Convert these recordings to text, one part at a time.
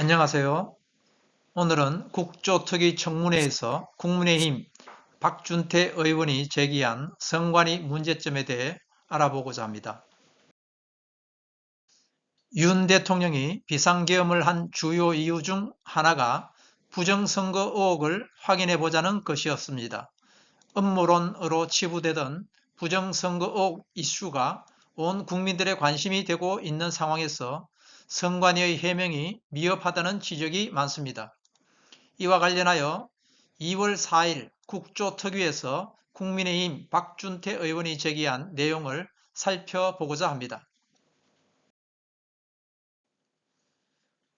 안녕하세요. 오늘은 국조특위 청문회에서 국민의힘 박준태 의원이 제기한 선관위 문제점에 대해 알아보고자 합니다. 윤 대통령이 비상계엄을 한 주요 이유 중 하나가 부정선거 의혹을 확인해 보자는 것이었습니다. 음모론으로 치부되던 부정선거 의혹 이슈가 온 국민들의 관심이 되고 있는 상황에서 선관위의 해명이 미흡하다는 지적이 많습니다. 이와 관련하여 2월 4일 국조특위에서 국민의힘 박준태 의원이 제기한 내용을 살펴보고자 합니다.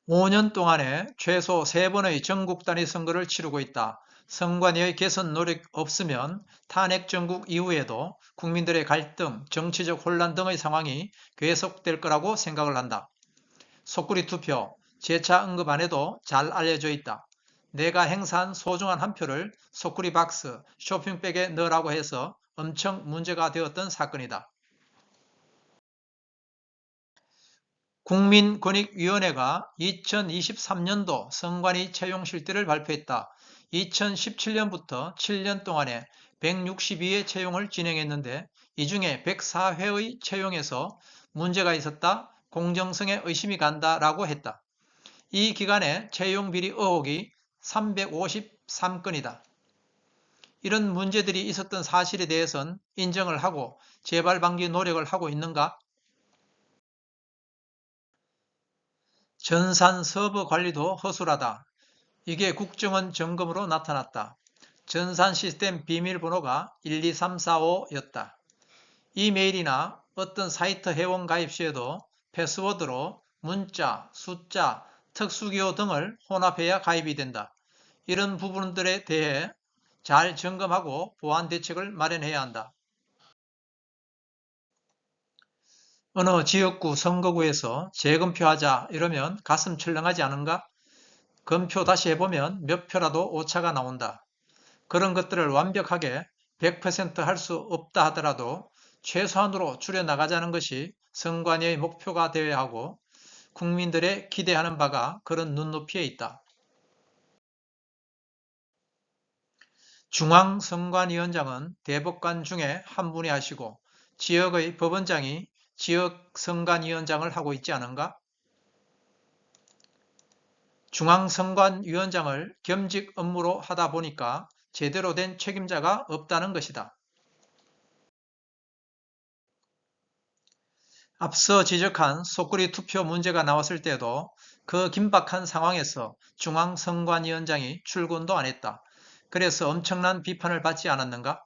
5년 동안에 최소 3번의 전국 단위 선거를 치르고 있다. 선관위의 개선 노력 없으면 탄핵 정국 이후에도 국민들의 갈등, 정치적 혼란 등의 상황이 계속될 거라고 생각을 한다. 속구리 투표, 재차 언급 안 해도 잘 알려져 있다. 내가 행사한 소중한 한 표를 속구리 박스, 쇼핑백에 넣으라고 해서 엄청 문제가 되었던 사건이다. 국민권익위원회가 2023년도 선관위 채용 실태를 발표했다. 2017년부터 7년 동안에 162회 채용을 진행했는데 이 중에 104회의 채용에서 문제가 있었다, 공정성에 의심이 간다라고 했다. 이 기간에 채용 비리 의혹이 353건이다. 이런 문제들이 있었던 사실에 대해서는 인정을 하고 재발 방지 노력을 하고 있는가? 전산 서버 관리도 허술하다. 이게 국정원 점검으로 나타났다. 전산 시스템 비밀번호가 12345였다. 이메일이나 어떤 사이트 회원 가입 시에도 패스워드로 문자, 숫자, 특수기호 등을 혼합해야 가입이 된다. 이런 부분들에 대해 잘 점검하고 보안 대책을 마련해야 한다. 어느 지역구 선거구에서 재검표하자 이러면 가슴 철렁하지 않은가? 검표 다시 해보면 몇 표라도 오차가 나온다. 그런 것들을 완벽하게 100% 할 수 없다 하더라도 최소한으로 줄여나가자는 것이 선관위의 목표가 되어야 하고 국민들의 기대하는 바가 그런 눈높이에 있다. 중앙선관위원장은 대법관 중에 한 분이 하시고 지역의 법원장이 지역선관위원장을 하고 있지 않은가? 중앙선관위원장을 겸직 업무로 하다 보니까 제대로 된 책임자가 없다는 것이다. 앞서 지적한 속구리 투표 문제가 나왔을 때도 그 긴박한 상황에서 중앙선관위원장이 출근도 안 했다. 그래서 엄청난 비판을 받지 않았는가?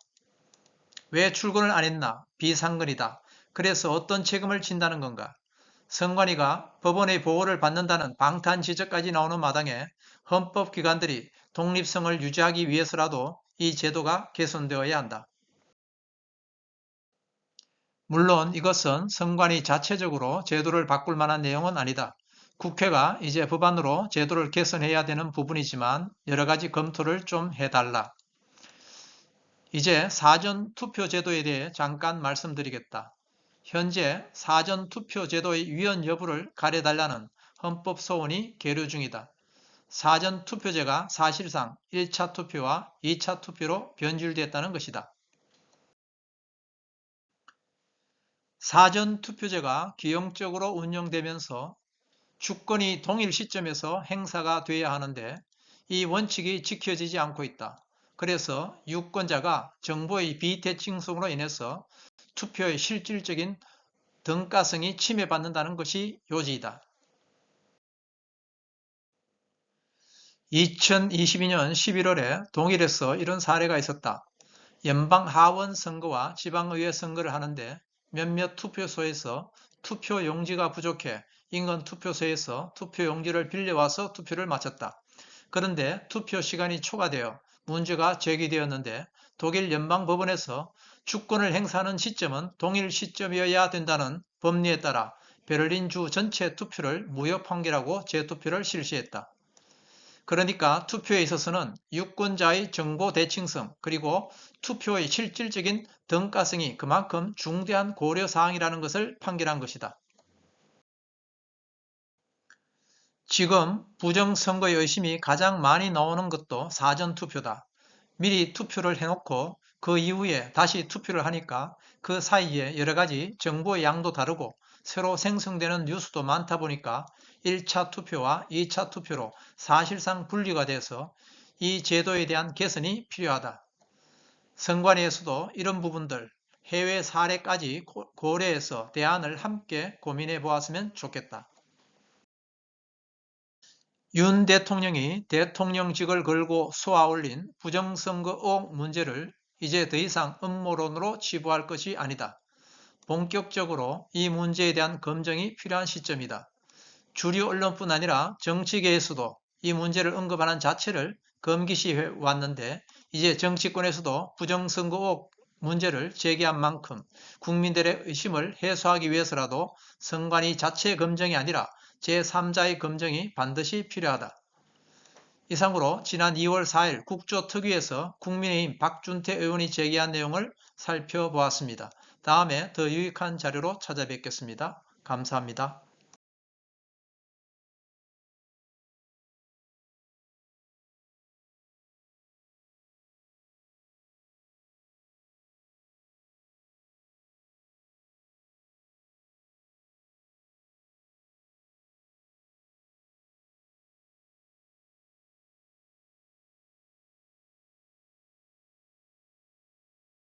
왜 출근을 안 했나? 비상근이다. 그래서 어떤 책임을 진다는 건가? 선관위가 법원의 보호를 받는다는 방탄 지적까지 나오는 마당에 헌법기관들이 독립성을 유지하기 위해서라도 이 제도가 개선되어야 한다. 물론 이것은 선관위 자체적으로 제도를 바꿀 만한 내용은 아니다. 국회가 이제 법안으로 제도를 개선해야 되는 부분이지만 여러 가지 검토를 좀 해달라. 이제 사전투표제도에 대해 잠깐 말씀드리겠다. 현재 사전투표제도의 위헌 여부를 가려달라는 헌법소원이 계류 중이다. 사전투표제가 사실상 1차 투표와 2차 투표로 변질됐다는 것이다. 사전투표제가 기형적으로 운영되면서 주권이 동일 시점에서 행사가 돼야 하는데 이 원칙이 지켜지지 않고 있다. 그래서 유권자가 정보의 비대칭성으로 인해서 투표의 실질적인 등가성이 침해받는다는 것이 요지이다. 2022년 11월에 동일에서 이런 사례가 있었다. 연방 하원 선거와 지방의회 선거를 하는데 몇몇 투표소에서 투표용지가 부족해 인근 투표소에서 투표용지를 빌려와서 투표를 마쳤다. 그런데 투표 시간이 초과되어 문제가 제기되었는데 독일 연방법원에서 주권을 행사하는 시점은 동일 시점이어야 된다는 법리에 따라 베를린주 전체 투표를 무효 판결하고 재투표를 실시했다. 그러니까 투표에 있어서는 유권자의 정보 대칭성 그리고 투표의 실질적인 등가성이 그만큼 중대한 고려사항이라는 것을 판결한 것이다. 지금 부정선거의 의심이 가장 많이 나오는 것도 사전투표다. 미리 투표를 해놓고 그 이후에 다시 투표를 하니까 그 사이에 여러 가지 정보의 양도 다르고 새로 생성되는 뉴스도 많다 보니까 1차 투표와 2차 투표로 사실상 분리가 돼서 이 제도에 대한 개선이 필요하다. 선관위에서도 이런 부분들 해외 사례까지 고려해서 대안을 함께 고민해 보았으면 좋겠다. 윤 대통령이 대통령직을 걸고 쏘아올린 부정선거 의혹 문제를 이제 더 이상 음모론으로 치부할 것이 아니다. 본격적으로 이 문제에 대한 검증이 필요한 시점이다. 주류 언론뿐 아니라 정치계에서도 이 문제를 언급하는 자체를 금기시해 왔는데 이제 정치권에서도 부정선거 의혹 문제를 제기한 만큼 국민들의 의심을 해소하기 위해서라도 선관위 자체 검증이 아니라 제3자의 검증이 반드시 필요하다. 이상으로 지난 2월 4일 국조특위에서 국민의힘 박준태 의원이 제기한 내용을 살펴보았습니다. 다음에 더 유익한 자료로 찾아뵙겠습니다. 감사합니다.